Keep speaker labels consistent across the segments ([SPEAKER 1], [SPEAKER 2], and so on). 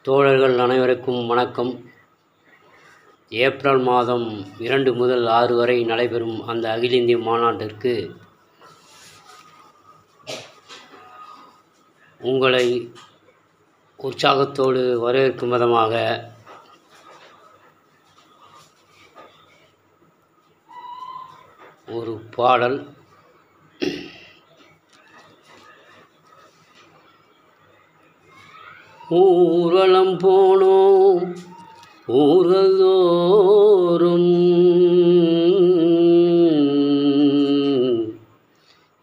[SPEAKER 1] தோழர்கள் அனைவருக்கும் வணக்கம். ஏப்ரல் மாதம் 2 முதல் 6 வரை நடைபெறும் அந்த அகில இந்திய மாநாட்டிற்கு உங்களை உற்சாகத்தோடு வரவேற்கும் விதமாக ஒரு பாடல். ஊர்வலம் போனோம் ஊர்கள் தோறும்,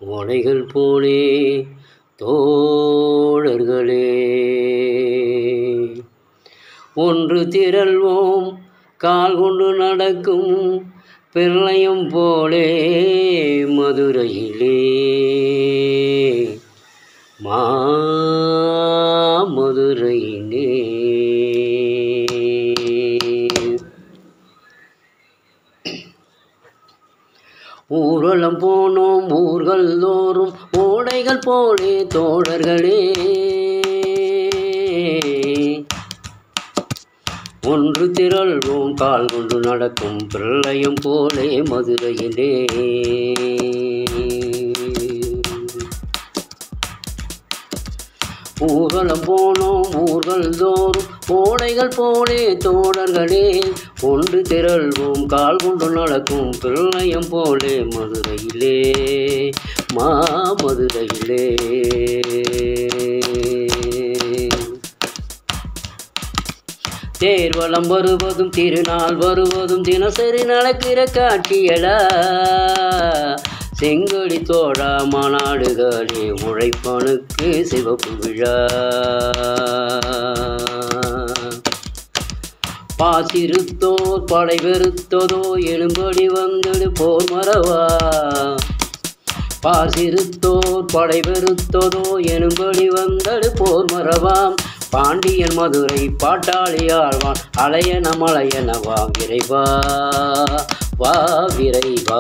[SPEAKER 1] ஓடைகள் போலே தோழர்களே, ஒன்று திரள்வோம் கால் கொண்டு நடக்கும் பிரளயம் போலே மதுரையிலே மதுரையிலே. ஊர்வலம் போனோம் ஊர்கள் தோறும், ஓடைகள் போலே தோழர்களே, ஒன்று திரள்வோம் கால் கொண்டு நடக்கும் பிரளயம் போலே மதுரையிலே. ஊர்வலம் போனோம் ஊர்கள் தோறும், ஓடைகள் போலே தோழர்களே, ஒன்று திரள்வோம் கால் கொண்டு நடக்கும் பிரளயம் போலே மதுரையிலே மதுரையிலே. தேர்வலம் வருவதும் திருநாள் வருவதும் தினசரி நடக்கிற காட்சியடா, செங்கொடி தோழா மாநாடுகளே உழைப்பனுக்கு சிவப்பு விழா. பாசிருத்தோர் படை வெறுத்ததோ எழும்படி வந்தது போர் மரவா, பாசிருத்தோர் படை வெறுத்ததோ எனும்படி வந்தது போர் மரவாம். பாண்டியன் மதுரை பாட்டாளி ஆழ்வான் அலையன மலையன வா விரைவா வா விரைவா.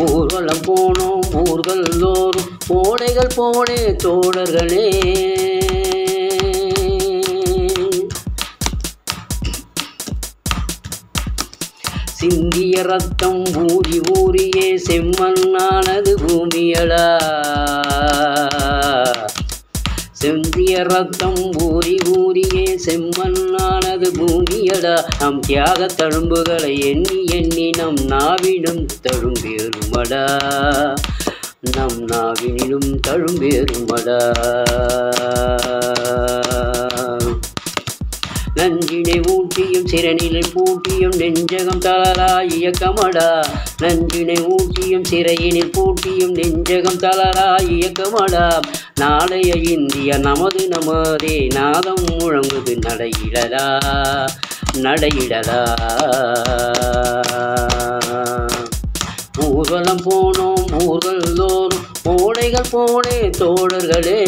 [SPEAKER 1] ஊர்வலம் போனோம் ஊர்கள் தோறும், ஓடைகள் போனே தோழர்களே, சிந்திய ரத்தம் ஊறி ஊறியே செம்மண்ணானது பூமியடா, செந்திய ரத்தம் ஊறி ஊறியே செம்மண்ணானது பூமியடா. நம் தியாக தழும்புகளை எண்ணி எண்ணி நம் நாவினும் தழும்பேறுமடா, நம் நாவினிலும் தழும்பேறுமடா. நஞ்சினை ஊட்டியும் சிறைநிலை பூட்டியும் நெஞ்சகம் தளரா இயக்கமடா, நஞ்சினை ஊட்டியும் சிறையினில் பூட்டியும் நெஞ்சகம் தளரா இயக்கமடா. நாளைய இந்திய நமது நமதே நாதம் முழங்குது நடையிடலா நடையிடலா. ஊர்வலம் போனோம் ஊர்கள் தோறும், ஓடைகள் போனே தோழர்களே,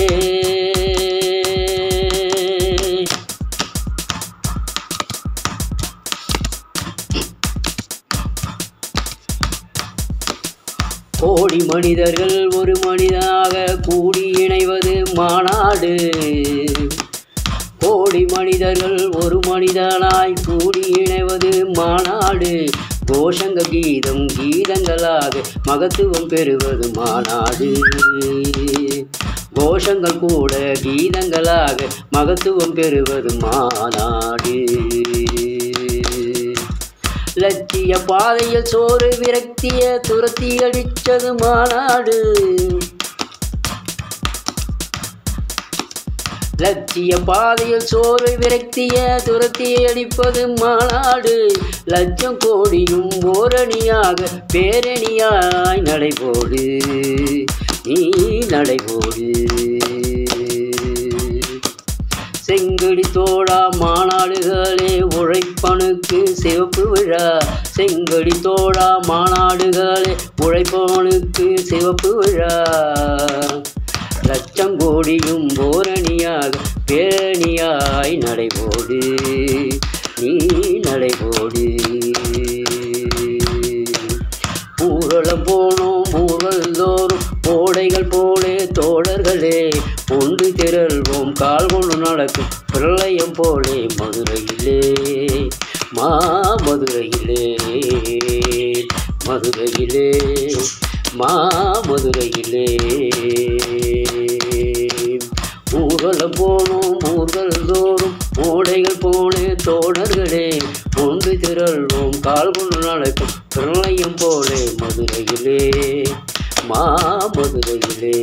[SPEAKER 1] கோடி மனிதர்கள் ஒரு மனிதனாக கூடி இணைவது மாநாடு, கோடி மனிதர்கள் ஒரு மனிதனாய் கூடி இணைவது மாநாடு. கோஷங்க கீதம் கீதங்களாக மகத்துவம் பெறுவது மாநாடு, கோஷங்கள் கூட கீதங்களாக மகத்துவம் பெறுவது மாநாடு. லட்சிய பாதையில் சோறு விரக்திய துரத்தி அடித்தது மாநாடு, லட்சிய பாதையில் சோறு விரக்திய துரத்தி அடிப்பது மாநாடு. லட்சம் கோடியும் ஓரணியாக பேரணியாய் நடைபோடு நீ நடைபோடு. செங்கடி தோழா மாநாடுகளே உழைப்பனுக்கு சிவப்பு விழா, செங்கடி தோழா மாநாடுகளே உழைப்பனுக்கு சிவப்பு விழா. லட்சம் கோடியும் ஓரணியாக பேரணியாய் நடைபோடு நீ நடைபோடு. ஊர்வலம் போனோம் ஊர்கள் தோறும், ஓடைகள் போலே தோழர்களே ஒன்று திரள்வோம் கால் கொண்டு நடக்கும் பிரளயம் போலே மதுரையிலே மதுரையிலே மதுரையிலே மதுரையிலே ஊர்வலம் போனோம் ஊர்கள் தோறும் ஓடைகள் போனே தோழர்களே ஒன்று திரள்வோம் கால் கொண்டு நடக்கும் பிரளயம் போலே மதுரையிலே மதுரையிலே